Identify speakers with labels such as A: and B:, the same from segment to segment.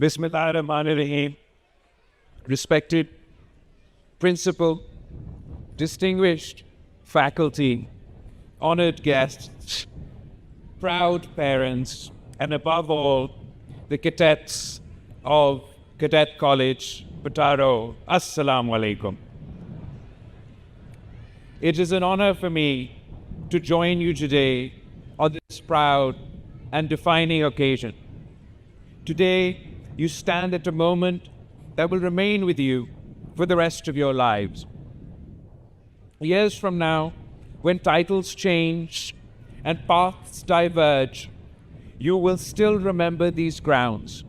A: Bismillahirrahmanirrahim. Respected principal, distinguished faculty, honored guests, proud parents, and above all, the cadets of Cadet College Petaro. Assalamu alaikum. It is an honor for me to join you today on this proud and defining occasion. Today, you stand at a moment that will remain with you for the rest of your lives. Years from now, when titles change and paths diverge, you will still remember these grounds,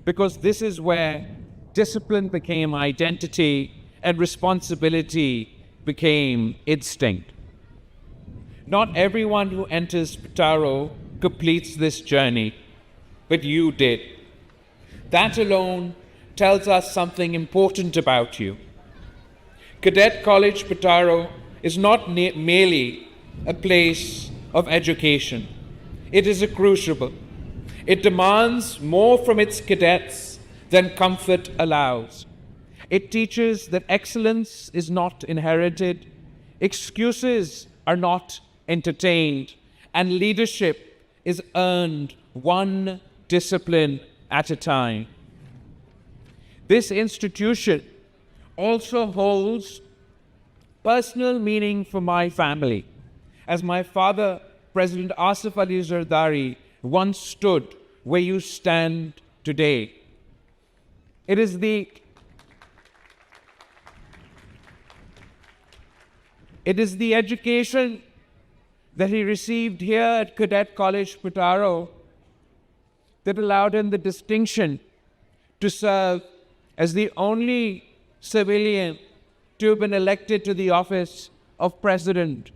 A: because this is where discipline became identity and responsibility became instinct. Not everyone who enters Petaro completes this journey, but you did. That alone tells us something important about you. Cadet College Petaro is not merely a place of education. It is a crucible. It demands more from its cadets than comfort allows. It teaches that excellence is not inherited, excuses are not entertained, and leadership is earned one discipline at a time. This institution also holds personal meaning for my family, as my father, President Asif Ali Zardari, once stood where you stand today. It is the education that he received here at Cadet College Petaro that allowed him the distinction to serve as the only civilian to have been elected to the office of president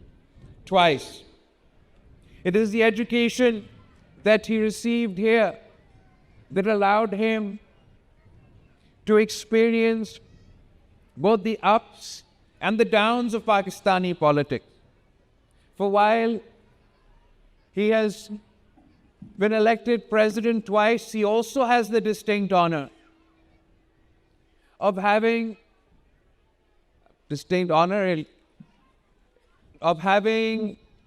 A: twice. It is the education that he received here that allowed him to experience both the ups and the downs of Pakistani politics. For while he has been elected president twice, he also has the distinct honor of having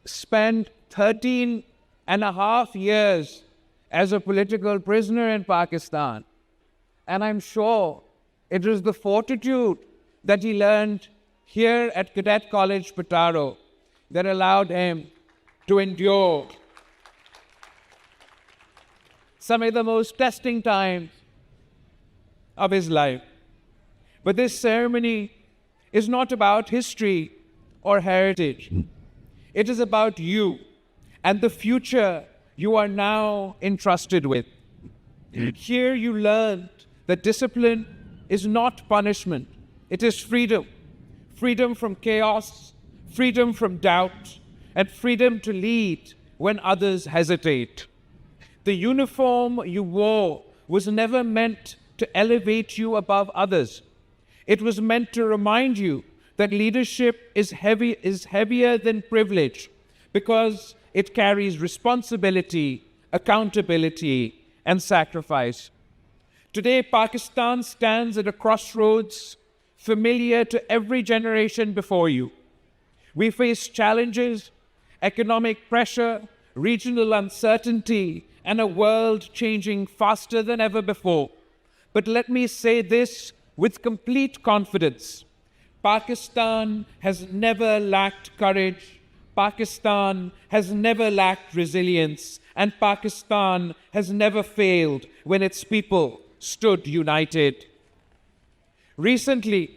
A: spent 13 and a half years as a political prisoner in Pakistan. And I'm sure it was the fortitude that he learned here at Cadet College Petaro that allowed him to endure some of the most testing times of his life. But this ceremony is not about history or heritage. It is about you and the future you are now entrusted with. Here you learned that discipline is not punishment. It is freedom. Freedom from chaos, freedom from doubt, and freedom to lead when others hesitate. The uniform you wore was never meant to elevate you above others. It was meant to remind you that leadership is heavier than privilege, because it carries responsibility, accountability, and sacrifice. Today, Pakistan stands at a crossroads familiar to every generation before you. We face challenges, economic pressure, regional uncertainty, and a world changing faster than ever before. But let me say this with complete confidence. Pakistan has never lacked courage. Pakistan has never lacked resilience. And Pakistan has never failed when its people stood united. Recently,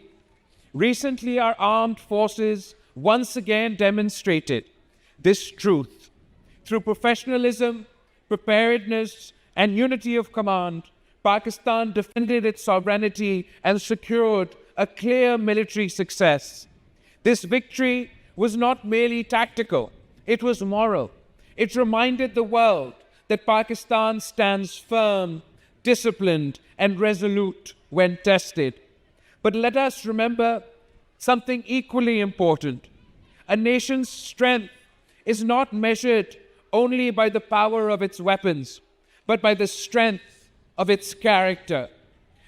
A: our armed forces once again demonstrated this truth. Through professionalism, preparedness, and unity of command, Pakistan defended its sovereignty and secured a clear military success. This victory was not merely tactical, it was moral. It reminded the world that Pakistan stands firm, disciplined, and resolute when tested. But let us remember something equally important. A nation's strength is not measured only by the power of its weapons, but by the strength of its character.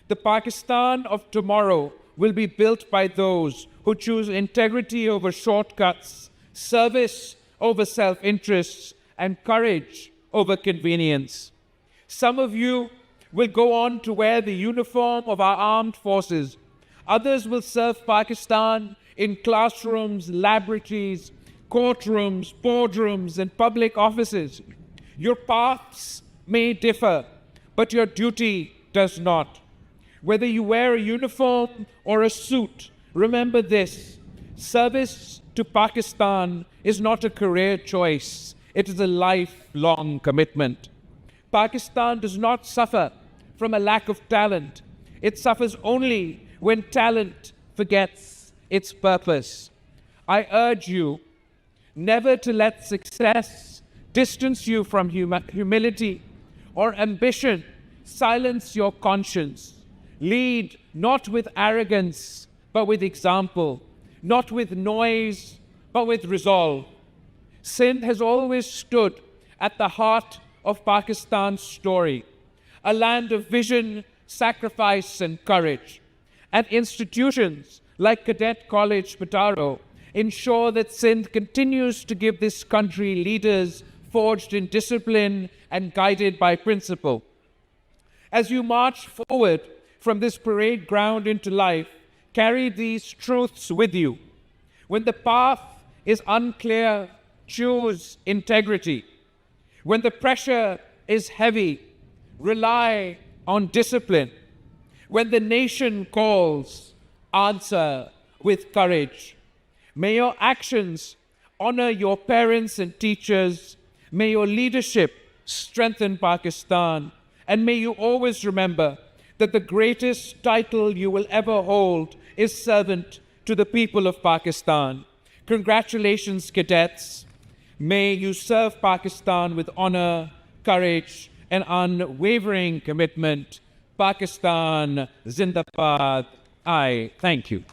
A: The Pakistan of tomorrow will be built by those who choose integrity over shortcuts, service over self-interest, and courage over convenience. Some of you will go on to wear the uniform of our armed forces. Others will serve Pakistan in classrooms, laboratories, courtrooms, boardrooms, and public offices. Your paths may differ, but your duty does not. Whether you wear a uniform or a suit, remember this: service to Pakistan is not a career choice, it is a lifelong commitment. Pakistan does not suffer from a lack of talent. It suffers only when talent forgets its purpose. I urge you never to let success distance you from humility or ambition silence your conscience. Lead not with arrogance, but with example, not with noise, but with resolve. Sindh has always stood at the heart of Pakistan's story, a land of vision, sacrifice, and courage. And institutions like Cadet College Petaro ensure that Sindh continues to give this country leaders forged in discipline and guided by principle. As you march forward from this parade ground into life, carry these truths with you. When the path is unclear, choose integrity. When the pressure is heavy, rely on discipline. When the nation calls, answer with courage. May your actions honor your parents and teachers. May your leadership strengthen Pakistan. And may you always remember that the greatest title you will ever hold is servant to the people of Pakistan. Congratulations, cadets. May you serve Pakistan with honor, courage, and unwavering commitment. Pakistan Zindabad. I thank you.